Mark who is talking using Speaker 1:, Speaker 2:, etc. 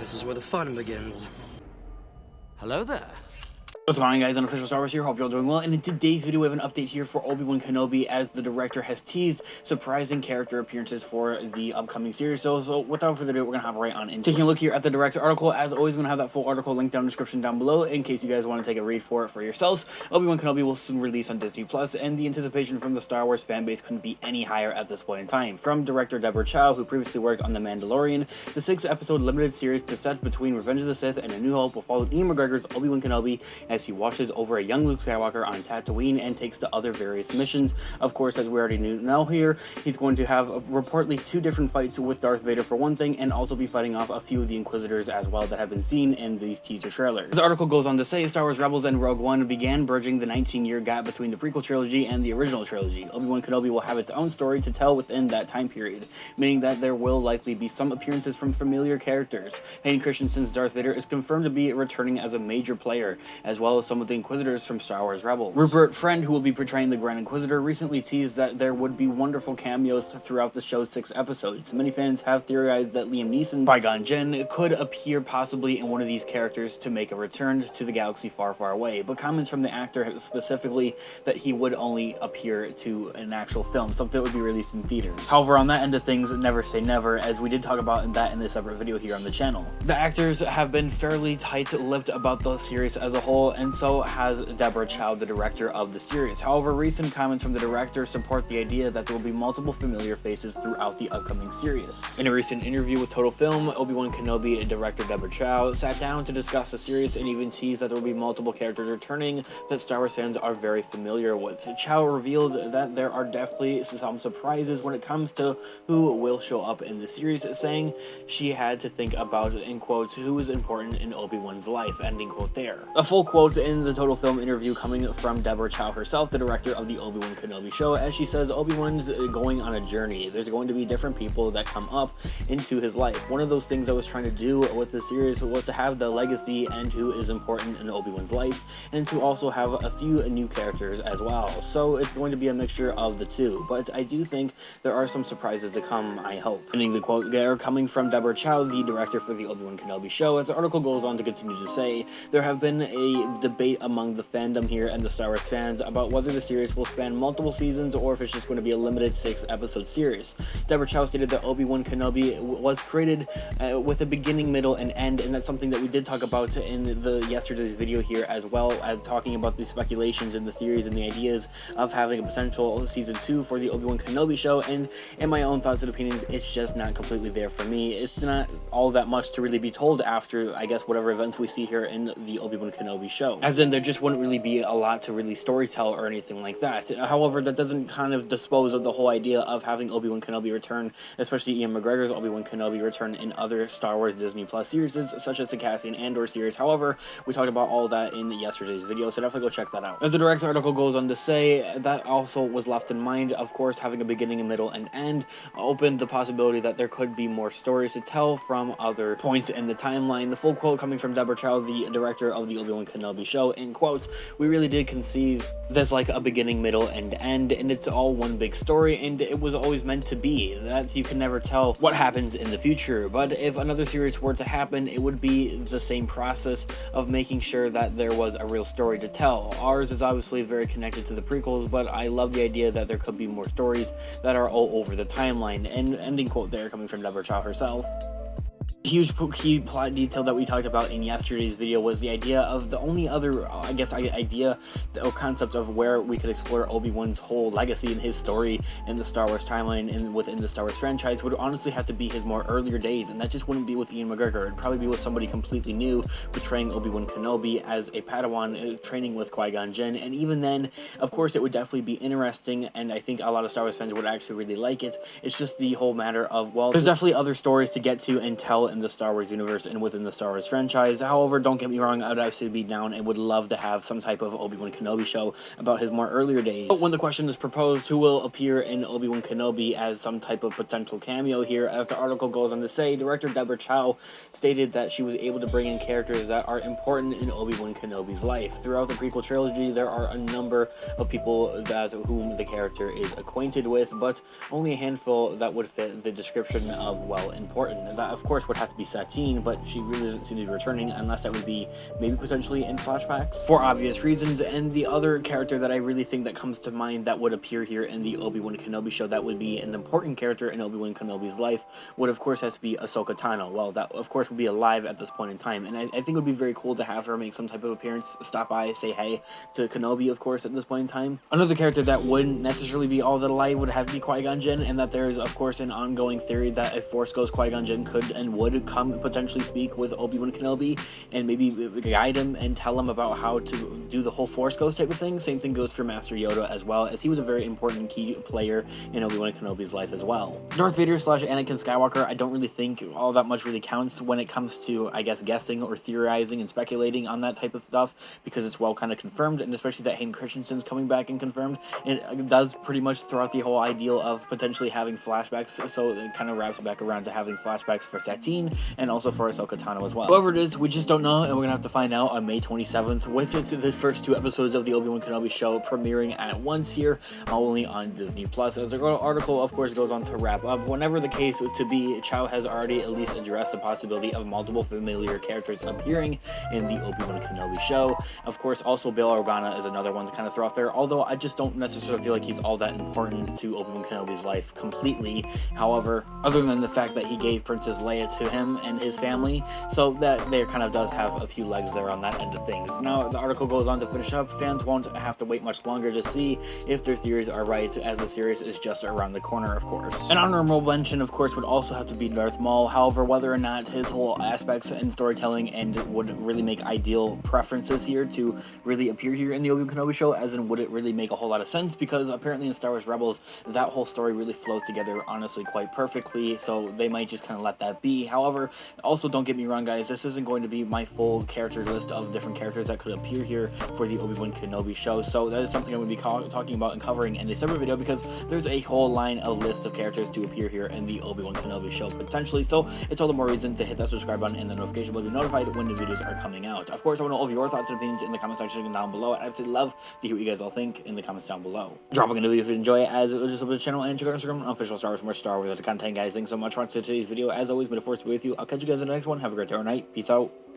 Speaker 1: This is where the fun begins.
Speaker 2: Hello there.
Speaker 3: What's going on, guys? Unofficial Star Wars here. Hope you're all doing well. And in today's video, we have an update here for Obi Wan Kenobi, as the director has teased surprising character appearances for the upcoming series. So without further ado, we're gonna hop right on into taking a look here at the director's article. As always, I'm gonna have that full article linked down in the description down below in case you guys want to take a read for it for yourselves. Obi Wan Kenobi will soon release on Disney Plus, and the anticipation from the Star Wars fanbase couldn't be any higher at this point in time. From director Deborah Chow, who previously worked on The Mandalorian, the 6-episode limited series to set between Revenge of the Sith and A New Hope will follow Ian McGregor's Obi Wan Kenobi as he watches over a young Luke Skywalker on Tatooine and takes to other various missions. Of course, as we already know here, he's going to have reportedly 2 different fights with Darth Vader for one thing, and also be fighting off a few of the Inquisitors as well that have been seen in these teaser trailers. The article goes on to say Star Wars Rebels and Rogue One began bridging the 19-year gap between the prequel trilogy and the original trilogy. Obi-Wan Kenobi will have its own story to tell within that time period, meaning that there will likely be some appearances from familiar characters. Hayden Christensen's Darth Vader is confirmed to be returning as a major player, as well as some of the Inquisitors from Star Wars Rebels. Rupert Friend, who will be portraying the Grand Inquisitor, recently teased that there would be wonderful cameos throughout the show's 6 episodes. Many fans have theorized that Liam Neeson's Qui-Gon Jinn could appear possibly in one of these characters to make a return to the galaxy far, far away, but comments from the actor specifically that he would only appear to an actual film, something that would be released in theaters. However, on that end of things, never say never, as we did talk about that in a separate video here on the channel. The actors have been fairly tight-lipped about the series as a whole, and so has Deborah Chow, the director of the series. However, recent comments from the director support the idea that there will be multiple familiar faces throughout the upcoming series. In a recent interview with Total Film, Obi-Wan Kenobi director Deborah Chow sat down to discuss the series and even teased that there will be multiple characters returning that Star Wars fans are very familiar with. Chow revealed that there are definitely some surprises when it comes to who will show up in the series, saying she had to think about, in quotes, who is important in Obi-Wan's life, ending quote there. A full quote in the Total Film interview coming from Deborah Chow herself, the director of the Obi Wan Kenobi show, as she says Obi-Wan's going on a journey. There's going to be different people that come up into his life. One of those things I was trying to do with the series was to have the legacy and who is important in Obi-Wan's life, and to also have a few new characters as well. So it's going to be a mixture of the two, but I do think there are some surprises to come, I hope. Ending the quote there, coming from Deborah Chow, the director for the Obi Wan Kenobi show, as the article goes on to continue to say, there have been a debate among the fandom here and the Star Wars fans about whether the series will span multiple seasons or if it's just going to be a limited 6-episode series. Deborah Chow stated that Obi Wan Kenobi was created with a beginning, middle, and end, and that's something that we did talk about in the yesterday's video here, as well as talking about the speculations and the theories and the ideas of having a potential season 2 for the Obi Wan Kenobi show. And in my own thoughts and opinions, it's just not completely there for me. It's not all that much to really be told after, I guess, whatever events we see here in the Obi Wan Kenobi show, as in there just wouldn't really be a lot to really storytell or anything like that. However, that doesn't kind of dispose of the whole idea of having Obi Wan Kenobi return, especially Ian McGregor's Obi Wan Kenobi return in other Star Wars Disney Plus series, such as the Cassian Andor series. However, we talked about all that in yesterday's video, so definitely go check that out. As the director's article goes on to say, that also was left in mind. Of course, having a beginning, a middle, and end opened the possibility that there could be more stories to tell from other points in the timeline. The full quote coming from Deborah Chow, the director of the Obi Wan Kenobi show, in quotes, "We really did conceive this like a beginning, middle, and end, and it's all one big story, and it was always meant to be that you can never tell what happens in the future. But if another series were to happen, it would be the same process of making sure that there was a real story to tell. Ours is obviously very connected to the prequels, but I love the idea that there could be more stories that are all over the timeline." And ending quote there, coming from Deborah Chow herself. Huge key plot detail that we talked about in yesterday's video was the idea of the only other, I guess, idea or concept of where we could explore Obi-Wan's whole legacy and his story in the Star Wars timeline and within the Star Wars franchise would honestly have to be his more earlier days, and that just wouldn't be with Ian McGregor. It'd probably be with somebody completely new, portraying Obi-Wan Kenobi as a Padawan, training with Qui-Gon Jinn, and even then, of course, it would definitely be interesting, and I think a lot of Star Wars fans would actually really like it. It's just the whole matter of, well, there's definitely other stories to get to and tell in the Star Wars universe and within the Star Wars franchise. However, don't get me wrong, I would actually be down and would love to have some type of Obi-Wan Kenobi show about his more earlier days. But when the question is proposed, who will appear in Obi-Wan Kenobi as some type of potential cameo here, as the article goes on to say, director Deborah Chow stated that she was able to bring in characters that are important in Obi-Wan Kenobi's life. Throughout the prequel trilogy, there are a number of people that whom the character is acquainted with, but only a handful that would fit the description of, well, important. That, of course, would have to be Satine, but she really doesn't seem to be returning unless that would be maybe potentially in flashbacks for obvious reasons. And the other character that I really think that comes to mind that would appear here in the Obi Wan Kenobi show that would be an important character in Obi Wan Kenobi's life would of course have to be Ahsoka Tano. Well, that of course would be alive at this point in time, and I think it would be very cool to have her make some type of appearance, stop by, say hey to Kenobi, of course, at this point in time. Another character that wouldn't necessarily be all that alive would have to be Qui-Gon Jinn, and that there is of course an ongoing theory that if Force Ghost Qui-Gon Jinn could and would come and potentially speak with Obi-Wan Kenobi and maybe guide him and tell him about how to do the whole Force Ghost type of thing. Same thing goes for Master Yoda as well, as he was a very important key player in Obi-Wan Kenobi's life as well. Darth Vader / Anakin Skywalker, I don't really think all that much really counts when it comes to, I guess, guessing or theorizing and speculating on that type of stuff, because it's well kind of confirmed, and especially that Hayden Christensen's coming back and confirmed, it does pretty much throw out the whole ideal of potentially having flashbacks, so it kind of wraps back around to having flashbacks for Satine and also for Ahsoka Tano as well. Whoever it is, we just don't know, and we're gonna have to find out on May 27th with the first 2 episodes of the Obi-Wan Kenobi show premiering at once here, only on Disney+. As the article, of course, goes on to wrap up, whenever the case to be, Chow has already at least addressed the possibility of multiple familiar characters appearing in the Obi-Wan Kenobi show. Of course, also Bail Organa is another one to kind of throw off there, although I just don't necessarily feel like he's all that important to Obi-Wan Kenobi's life completely. However, other than the fact that he gave Princess Leia to him and his family, so that there kind of does have a few legs there on that end of things. Now, the article goes on to finish up. Fans won't have to wait much longer to see if their theories are right, as the series is just around the corner, of course. An honorable mention, of course, would also have to be Darth Maul. However, whether or not his whole aspects and storytelling and would really make ideal preferences here to really appear here in the Obi-Wan Kenobi show, as in would it really make a whole lot of sense, because apparently in Star Wars Rebels, that whole story really flows together honestly quite perfectly, so they might just kind of let that be. However, also don't get me wrong guys, this isn't going to be my full character list of different characters that could appear here for the Obi-Wan Kenobi show, so that is something I'm going to be talking about and covering in a separate video, because there's a whole line of lists of characters to appear here in the Obi-Wan Kenobi show potentially, so it's all the more reason to hit that subscribe button and the notification bell to be notified when the videos are coming out. Of course, I want all of your thoughts and opinions in the comment section down below. I'd absolutely love to hear what you guys all think in the comments down below. Drop a video if you enjoy it, as it will just help the channel, and check out Instagram on official Star Wars, more Star Wars content guys. Thanks so much for watching today's video. As always, may the Force be with you. I'll catch you guys in the next one. Have a great day or night. Peace out.